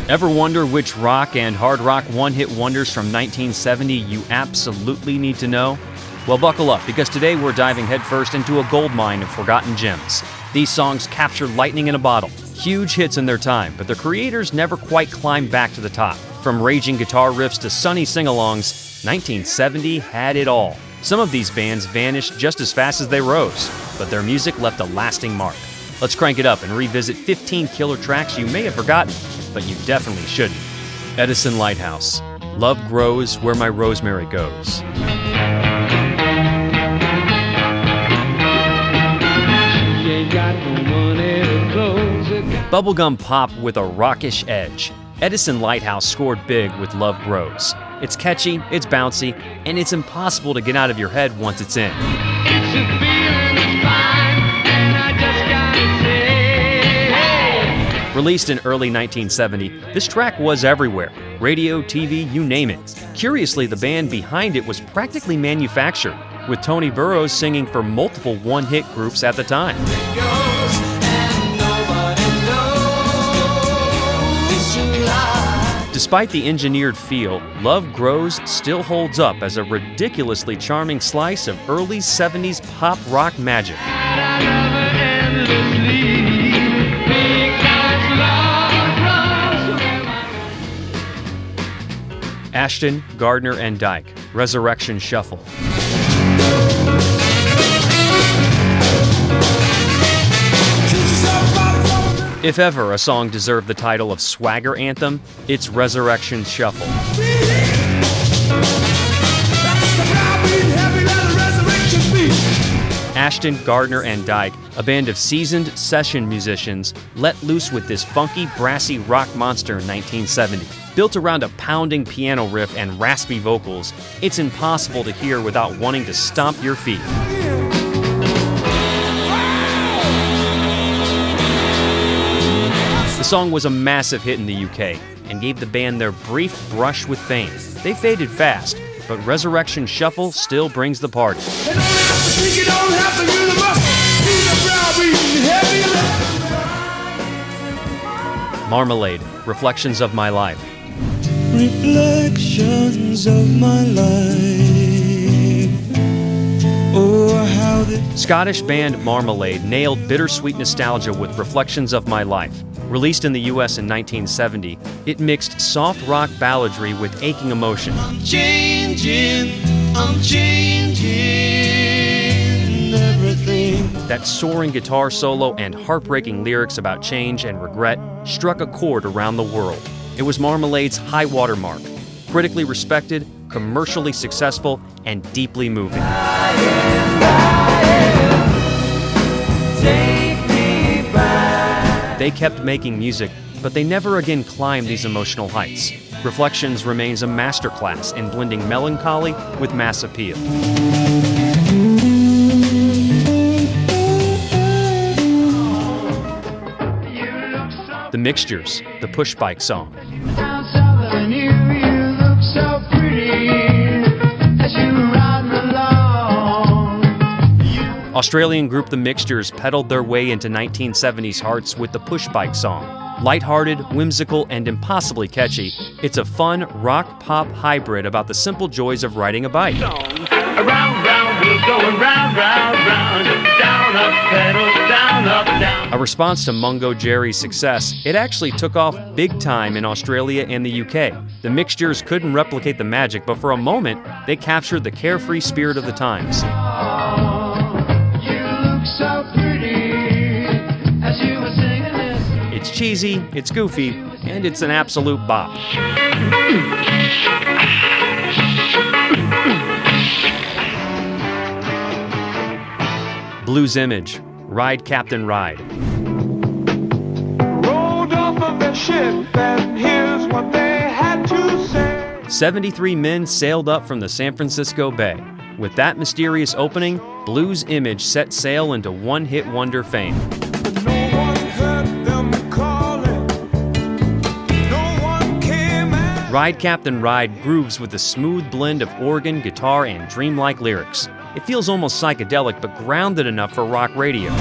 Ever wonder which rock and hard rock one-hit wonders from 1970 you absolutely need to know? Well, buckle up, because today we're diving headfirst into a goldmine of forgotten gems. These songs captured lightning in a bottle, huge hits in their time, but their creators never quite climbed back to the top. From raging guitar riffs to sunny sing-alongs, 1970 had it all. Some of these bands vanished just as fast as they rose, but their music left a lasting mark. Let's crank it up and revisit 15 killer tracks you may have forgotten, but you definitely shouldn't. Edison Lighthouse. Love grows where my rosemary goes. Bubblegum pop with a rockish edge. Edison Lighthouse scored big with Love Grows. It's catchy, it's bouncy, and it's impossible to get out of your head once it's in. It's a feeling that's fine, and I just gotta say, hey. Released in early 1970, this track was everywhere. Radio, TV, you name it. Curiously, the band behind it was practically manufactured, with Tony Burrows singing for multiple one-hit groups at the time. Despite the engineered feel, Love Grows still holds up as a ridiculously charming slice of early 70s pop rock magic. Ashton, Gardner, and Dyke, Resurrection Shuffle. If ever a song deserved the title of swagger anthem, it's Resurrection Shuffle. Ashton, Gardner, and Dyke, a band of seasoned session musicians, let loose with this funky, brassy rock monster in 1970. Built around a pounding piano riff and raspy vocals, it's impossible to hear without wanting to stomp your feet. The song was a massive hit in the UK and gave the band their brief brush with fame. They faded fast, but Resurrection Shuffle still brings the party. Marmalade, Reflections of My Life. Reflections of my life. Oh, how Scottish band Marmalade nailed bittersweet nostalgia with Reflections of My Life. Released in the US in 1970, it mixed soft rock balladry with aching emotion. I'm changing everything. That soaring guitar solo and heartbreaking lyrics about change and regret struck a chord around the world. It was Marmalade's high watermark, critically respected, commercially successful, and deeply moving. They kept making music, but they never again climbed these emotional heights. Reflections remains a masterclass in blending melancholy with mass appeal. The Mixtures, the Push Bike song. Australian group The Mixtures pedaled their way into 1970s hearts with the Push Bike song. Lighthearted, whimsical, and impossibly catchy, it's a fun rock-pop hybrid about the simple joys of riding a bike. Around, round, we're going round, round, round. Down, up, pedals, down, up, down. A response to Mungo Jerry's success, it actually took off big time in Australia and the UK. The Mixtures couldn't replicate the magic, but for a moment, they captured the carefree spirit of the times. It's cheesy, it's goofy, and it's an absolute bop. Blues Image, Ride Captain Ride. Rolled off of the ship, and here's what they had to say. 73 men sailed up from the San Francisco Bay. With that mysterious opening, Blues Image set sail into one-hit wonder fame. Ride Captain Ride grooves with a smooth blend of organ, guitar, and dreamlike lyrics. It feels almost psychedelic, but grounded enough for rock radio.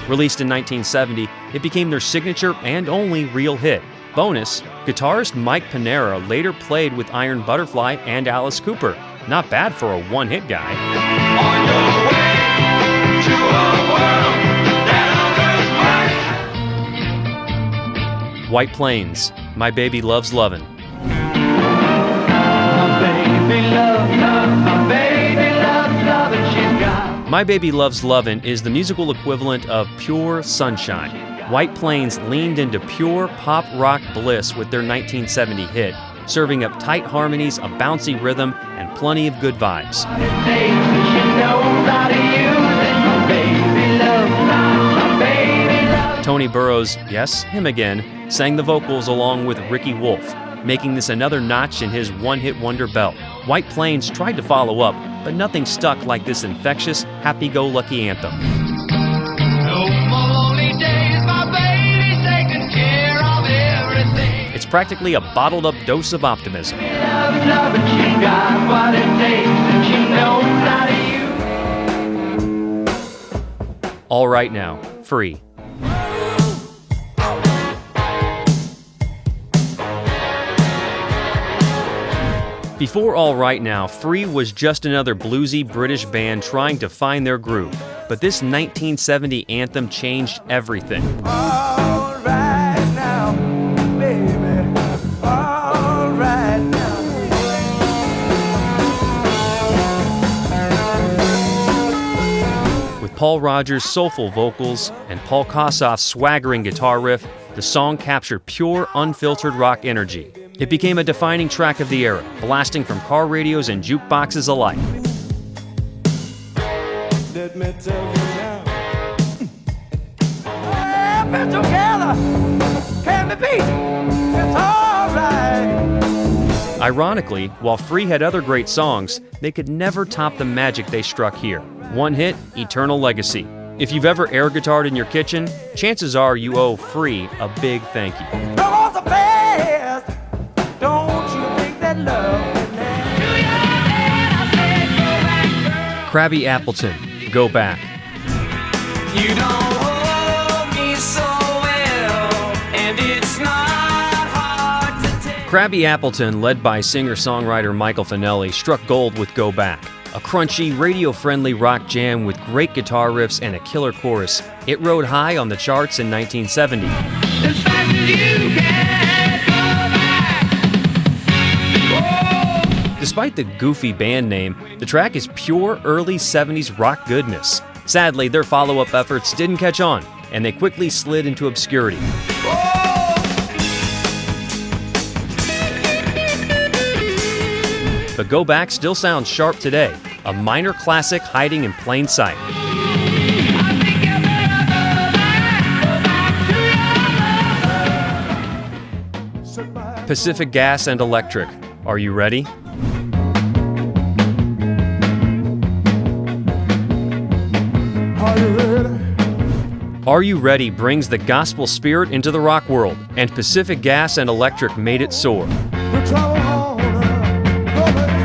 Released in 1970, it became their signature and only real hit. Bonus, guitarist Mike Panera later played with Iron Butterfly and Alice Cooper. Not bad for a one-hit guy. On your way to a world that others might. White Plains, My Baby Loves Lovin'. My Baby Loves Lovin' is the musical equivalent of Pure Sunshine. White Plains leaned into pure pop rock bliss with their 1970 hit, serving up tight harmonies, a bouncy rhythm, and plenty of good vibes. Tony Burrows, yes, him again, sang the vocals along with Ricky Wolf, making this another notch in his one-hit wonder belt. White Plains tried to follow up, but nothing stuck like this infectious, happy-go-lucky anthem. No more lonely days, my baby's taking care of everything. It's practically a bottled-up dose of optimism. Love, and she got what it takes, and she knows how to use. All Right Now, Free. Before All Right Now, Free was just another bluesy British band trying to find their groove. But this 1970 anthem changed everything. All right now, baby. All right now. With Paul Rodgers' soulful vocals and Paul Kossoff's swaggering guitar riff, the song captured pure, unfiltered rock energy. It became a defining track of the era, blasting from car radios and jukeboxes alike. Let me tell you now. Put together, can be beat. It's all right. Ironically, while Free had other great songs, they could never top the magic they struck here. One hit, eternal legacy. If you've ever air guitared in your kitchen, chances are you owe Free a big thank you. Come on so fast. Don't you think that love Crabby Appleton, Go Back. You don't hold me so well, and it's not hard to tell. Crabby Appleton, led by singer-songwriter Michael Finelli, struck gold with Go Back. A crunchy, radio-friendly rock jam with great guitar riffs and a killer chorus. It rode high on the charts in 1970. As fast as you can go back. Despite the goofy band name, the track is pure early 70s rock goodness. Sadly, their follow-up efforts didn't catch on, and they quickly slid into obscurity. But Go Back still sounds sharp today, a minor classic hiding in plain sight. Pacific Gas and Electric, are you ready? Are you ready? Are You Ready brings the gospel spirit into the rock world, and Pacific Gas and Electric made it soar. We travel on, go back.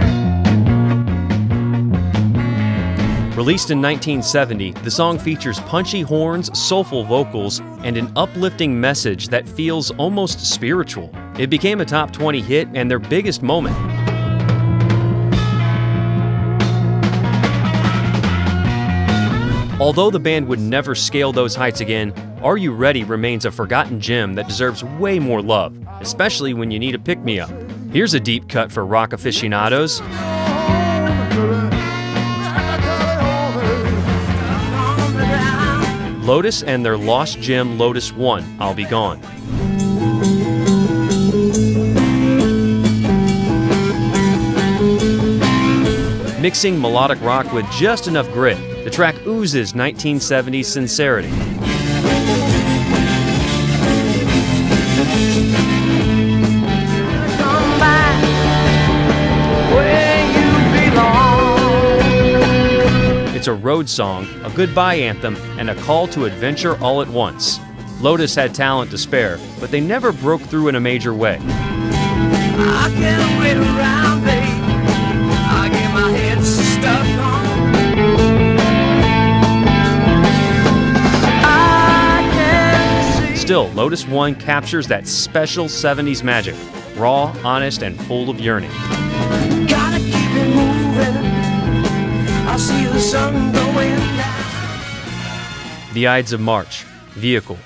Released in 1970, the song features punchy horns, soulful vocals, and an uplifting message that feels almost spiritual. It became a top 20 hit and their biggest moment. Although the band would never scale those heights again, Are You Ready remains a forgotten gem that deserves way more love, especially when you need a pick-me-up. Here's a deep cut for rock aficionados. Lotus and their lost gem Lotus 1, I'll Be Gone. Mixing melodic rock with just enough grit, the track oozes 1970s sincerity. Come back where you belong. It's a road song, a goodbye anthem, and a call to adventure all at once. Lotus had talent to spare, but they never broke through in a major way. I can't wait around, babe. I get my head stuck on. I Still, Lotus 1 captures that special 70s magic, raw, honest, and full of yearning. Gotta keep it moving. I see the sun going down. The Ides of March, Vehicle.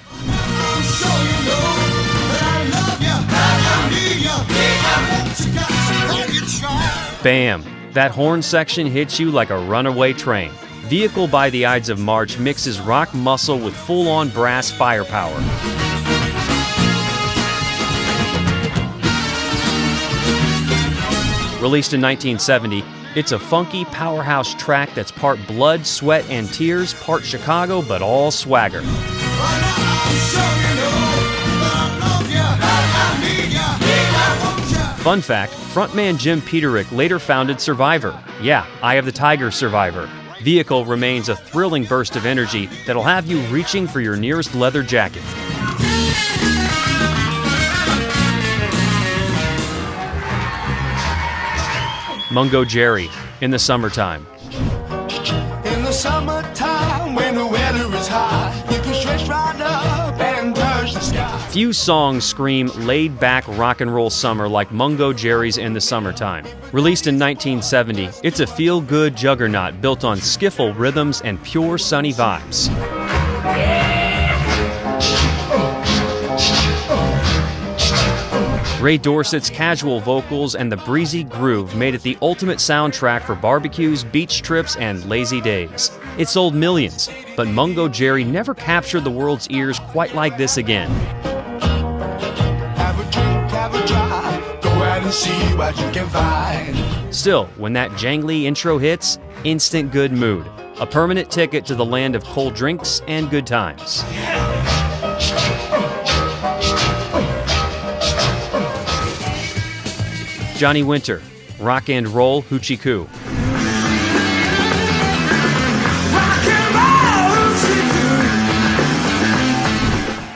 Bam! That horn section hits you like a runaway train. Vehicle by the Ides of March mixes rock muscle with full-on brass firepower. Released in 1970, it's a funky powerhouse track that's part blood, sweat, and tears, part Chicago, but all swagger. Fun fact, frontman Jim Peterick later founded Survivor. Yeah, Eye of the Tiger Survivor. Vehicle remains a thrilling burst of energy that'll have you reaching for your nearest leather jacket. Mungo Jerry, In the Summertime. In the summertime, when the weather is hot, you can stretch right up and touch the sky. Few songs scream laid-back rock and roll summer like Mungo Jerry's In the Summertime. Released in 1970, it's a feel-good juggernaut built on skiffle rhythms and pure sunny vibes. Ray Dorsett's casual vocals and the breezy groove made it the ultimate soundtrack for barbecues, beach trips, and lazy days. It sold millions, but Mungo Jerry never captured the world's ears quite like this again. Have a drink, have a drive, go out and see what you can find. Still, when that jangly intro hits, instant good mood. A permanent ticket to the land of cold drinks and good times. Johnny Winter, Rock and Roll Hoochie Coo.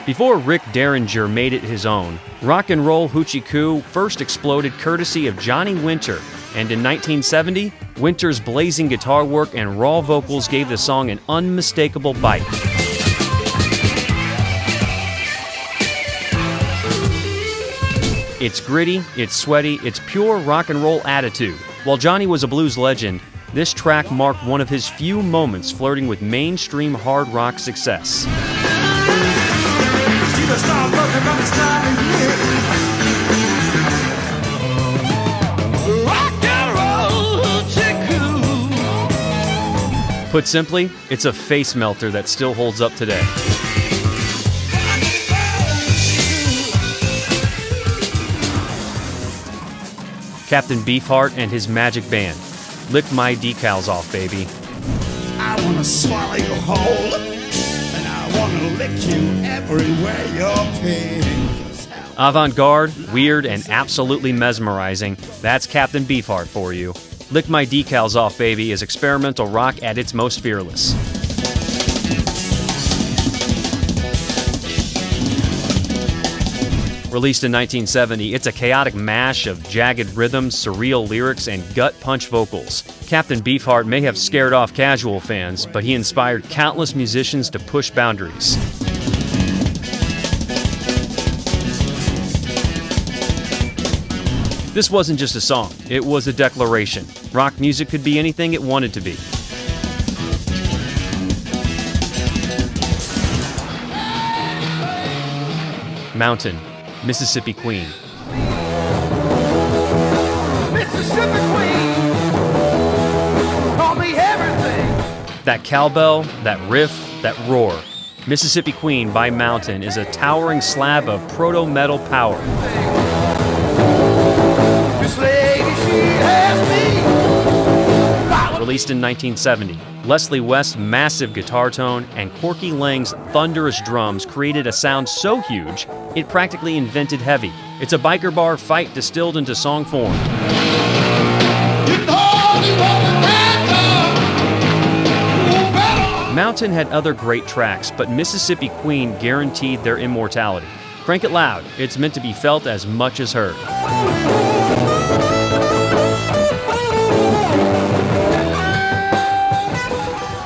Before Rick Derringer made it his own, Rock and Roll Hoochie Coo first exploded courtesy of Johnny Winter, and in 1970, Winter's blazing guitar work and raw vocals gave the song an unmistakable bite. It's gritty, it's sweaty, it's pure rock and roll attitude. While Johnny was a blues legend, this track marked one of his few moments flirting with mainstream hard rock success. Put simply, it's a face melter that still holds up today. Captain Beefheart and his magic band. Lick my decals off, baby. I wanna swallow you whole, and I wanna lick you everywhere you're painting. Avant-garde, weird, and absolutely mesmerizing. That's Captain Beefheart for you. Lick My Decals Off, Baby is experimental rock at its most fearless. Released in 1970, it's a chaotic mash of jagged rhythms, surreal lyrics, and gut-punch vocals. Captain Beefheart may have scared off casual fans, but he inspired countless musicians to push boundaries. This wasn't just a song, it was a declaration. Rock music could be anything it wanted to be. Mountain, Mississippi Queen. Mississippi Queen, call me everything. That cowbell, that riff, that roar. Mississippi Queen by Mountain is a towering slab of proto-metal power. This lady, she has me. Released in 1970, Leslie West's massive guitar tone and Corky Lang's thunderous drums created a sound so huge, it practically invented heavy. It's a biker bar fight distilled into song form. Mountain had other great tracks, but Mississippi Queen guaranteed their immortality. Crank it loud, it's meant to be felt as much as heard.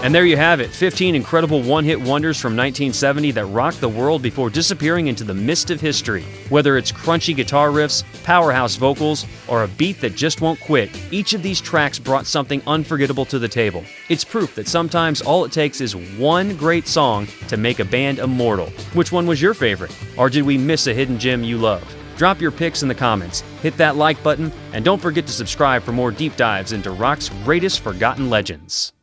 And there you have it, 15 incredible one-hit wonders from 1970 that rocked the world before disappearing into the mist of history. Whether it's crunchy guitar riffs, powerhouse vocals, or a beat that just won't quit, each of these tracks brought something unforgettable to the table. It's proof that sometimes all it takes is one great song to make a band immortal. Which one was your favorite? Or did we miss a hidden gem you love? Drop your picks in the comments, hit that like button, and don't forget to subscribe for more deep dives into rock's greatest forgotten legends.